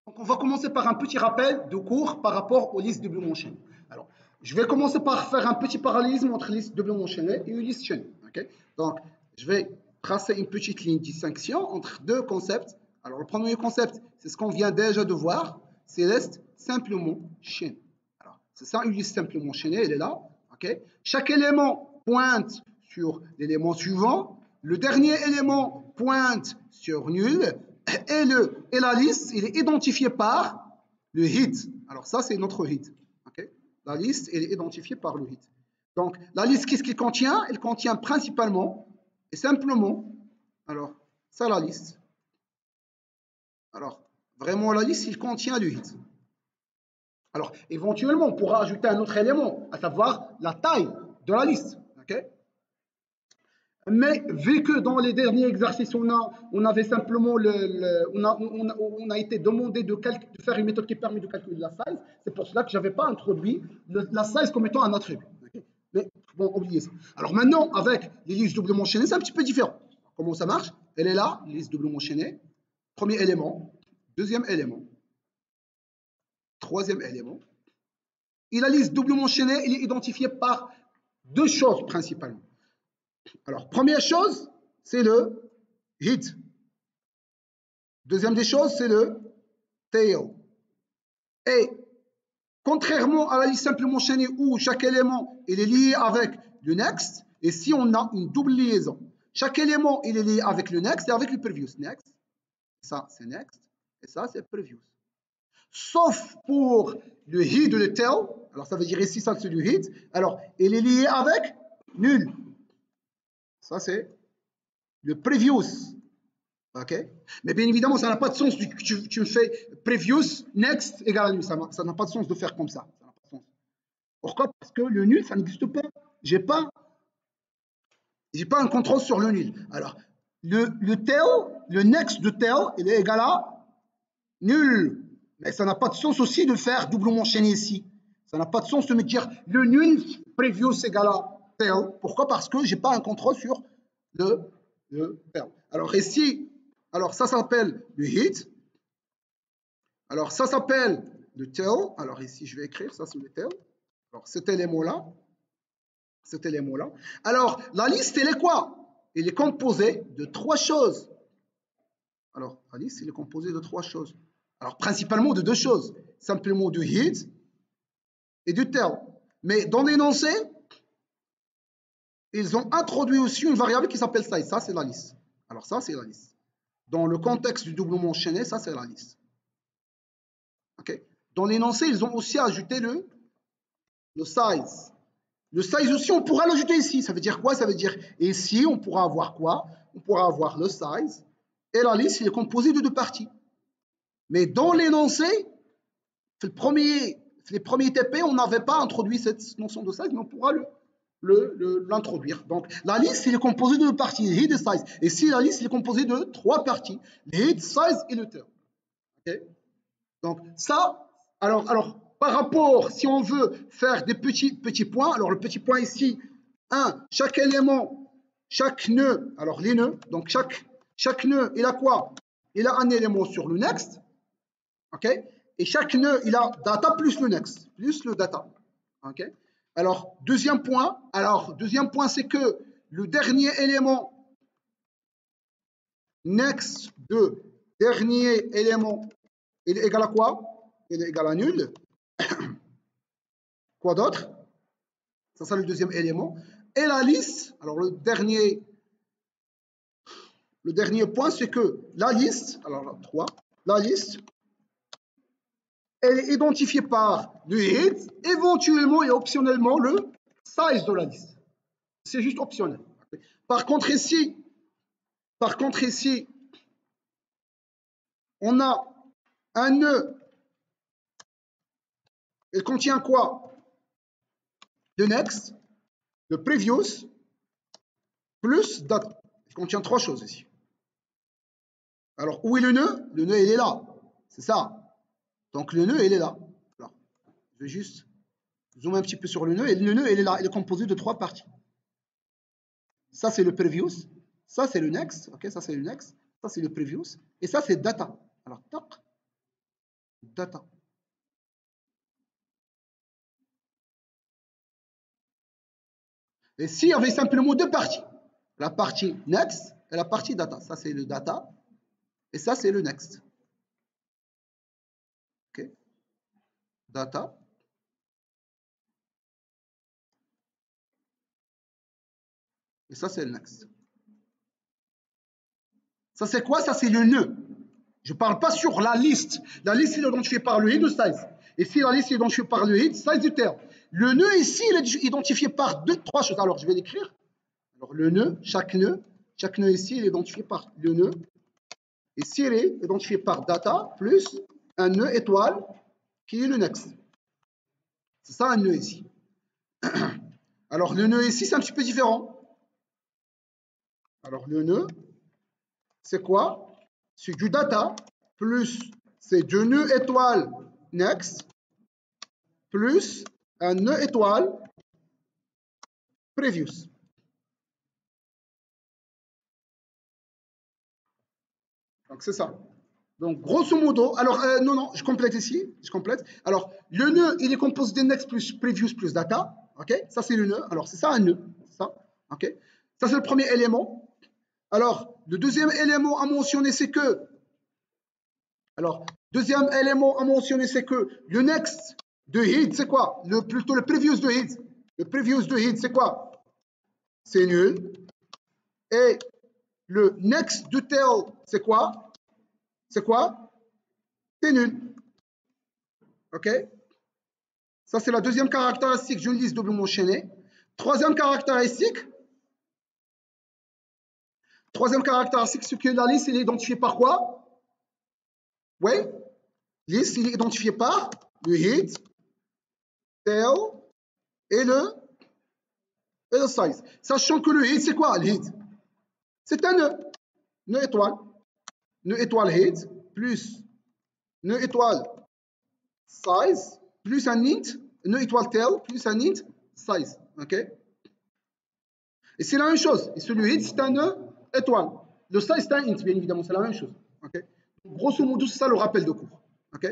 Donc, on va commencer par un petit rappel de cours par rapport aux listes doublement enchaînées. Alors, je vais commencer par faire un petit parallélisme entre liste doublement enchaînée et une liste chaînée. Okay. Donc, je vais tracer une petite ligne de distinction entre deux concepts. Alors, le premier concept, c'est ce qu'on vient déjà de voir, c'est liste simplement chaînée. Alors, c'est ça, une liste simplement chaînée, elle est là. Okay. Chaque élément pointe sur l'élément suivant. Le dernier élément pointe sur nul. Et la liste, il est identifié par le hit. Alors ça, c'est notre hit. Okay. La liste, elle est identifiée par le hit. Donc, la liste, qu'est-ce qu'elle contient? Elle contient principalement et simplement, alors, ça, la liste. Alors, vraiment, la liste, il contient le hit. Alors, éventuellement, on pourra ajouter un autre élément, à savoir la taille de la liste. Okay. Mais vu que dans les derniers exercices, on avait simplement on a été demandé de faire une méthode qui permet de calculer la size, c'est pour cela que je n'avais pas introduit la size comme étant un attribut. Okay. Mais bon, oubliez ça. Alors maintenant, avec les listes doublement enchaînées, c'est un petit peu différent. Comment ça marche? Elle est là, liste doublement enchaînée. Premier élément, deuxième élément, troisième élément. Et la liste doublement enchaînée, elle est identifiée par deux choses principalement. Alors, première chose, c'est le hit. Deuxième des choses, c'est le tail. Et contrairement à la liste simplement enchaînée où chaque élément il est lié avec le next, et si on a une double liaison, chaque élément il est lié avec le next et avec le previous. Next, ça c'est next, et ça c'est previous. Sauf pour le hit et le tail, alors ça veut dire ici ça c'est le hit, alors il est lié avec nul. Ça c'est le previous. Okay. Mais bien évidemment, ça n'a pas de sens que tu me fais previous, next égale à nul. Ça n'a pas de sens de faire comme ça. Ça n'a pas de sens. Pourquoi? Parce que le nul, ça n'existe pas. Je n'ai pas un contrôle sur le nul. Alors, le tail, le next de tail, il est égal à nul. Mais ça n'a pas de sens aussi de faire doublement enchaîné ici. Ça n'a pas de sens de me dire le nul previous égale à tail. Pourquoi? Parce que je n'ai pas un contrôle sur le tail. Alors ici, alors ça s'appelle le hit. Alors ça s'appelle le tail. Alors ici, je vais écrire, ça c'est le tail. Alors cet élément-là. Alors la liste, elle est quoi? Elle est composée de trois choses. Alors la liste, elle est composée de trois choses. Alors principalement de deux choses. Simplement du hit et du tail. Mais dans l'énoncé, ils ont introduit aussi une variable qui s'appelle size. Ça, c'est la liste. Alors ça, c'est la liste. Dans le contexte du doublement enchaîné, ça, c'est la liste. Okay. Dans l'énoncé, ils ont aussi ajouté le size. Le size aussi, on pourra l'ajouter ici. Ça veut dire quoi? Ça veut dire ici, on pourra avoir quoi? On pourra avoir le size. Et la liste, il est composé de deux parties. Mais dans l'énoncé, les premiers TP, on n'avait pas introduit cette notion de size, mais on pourra l'introduire. Donc, la liste, il est composée de deux parties, hit et size. Et si la liste, il est composée de trois parties, hit, size et le term. Okay. Donc, ça, alors, par rapport, si on veut faire des petits points, alors le petit point ici, chaque élément, chaque nœud, alors les nœuds, donc chaque nœud, il a quoi? Il a un élément sur le next, ok? Et chaque nœud, il a data plus le next, plus le data, ok? Alors, deuxième point, c'est que le dernier élément next de dernier élément, il est égal à quoi? Il est égal à nul. Quoi d'autre? Ça, c'est le deuxième élément. Et la liste, alors le dernier point, c'est que la liste, alors 3, la liste, elle est identifiée par le hit, éventuellement et optionnellement le size de la liste. C'est juste optionnel. Par contre ici, on a un nœud. Il contient quoi? Le next, le previous, plus data. Il contient trois choses ici. Alors, où est le nœud? Le nœud, il est là. C'est ça. Donc, le nœud, il est là. Alors, je vais juste zoomer un petit peu sur le nœud. Et le nœud, il est là. Il est composé de trois parties. Ça, c'est le previous. Ça, c'est le next. OK, ça, c'est le next. Ça, c'est le previous. Et ça, c'est data. Alors, toc. data. Et s'il y avait simplement deux parties, la partie next et la partie data. Ça, c'est le data. Et ça, c'est le next. OK. Data. Et ça, c'est le next. Ça, c'est quoi? Ça, c'est le nœud. Je ne parle pas sur la liste. La liste, il est identifiée par le head ou size. Et si la liste est identifiée par le head, size du terme. Le nœud ici, il est identifié par trois choses. Alors, je vais l'écrire. Alors, le nœud, chaque nœud ici, il est identifié par le nœud. Ici, il est identifié par data plus un nœud étoile qui est le next. C'est ça un nœud ici. Alors, le nœud ici, c'est un petit peu différent. Alors, le nœud, c'est quoi? C'est du data plus c'est du nœud étoile next plus un nœud étoile previous. Donc, c'est ça. Donc, grosso modo, alors, non, je complète ici, je complète. Alors, le nœud, il est composé de next plus previous plus data, ok? Ça, c'est le nœud. Alors, c'est ça un nœud, ça, ok? Ça, c'est le premier élément. Alors, le deuxième élément à mentionner, c'est que, alors, deuxième élément à mentionner, c'est que le next de head, c'est quoi? Plutôt le previous de head. Le previous de head, c'est quoi? C'est nul. Et le next de tail, c'est quoi? C'est quoi? C'est nul. OK? Ça, c'est la deuxième caractéristique d'une liste doublement enchaînée. Troisième caractéristique, c'est que la liste, elle est identifiée par quoi? Oui? Liste, il est identifié par le head, tail et le size. Sachant que le head, c'est quoi le head? C'est un nœud. Nœud étoile. Nœud étoile head plus nœud étoile size plus un int, nœud étoile tail plus un int size. OK? Et c'est la même chose. Et celui head, c'est un nœud étoile. Le size, c'est un int, bien évidemment, c'est la même chose. OK? Grosso modo, c'est ça le rappel de cours. OK?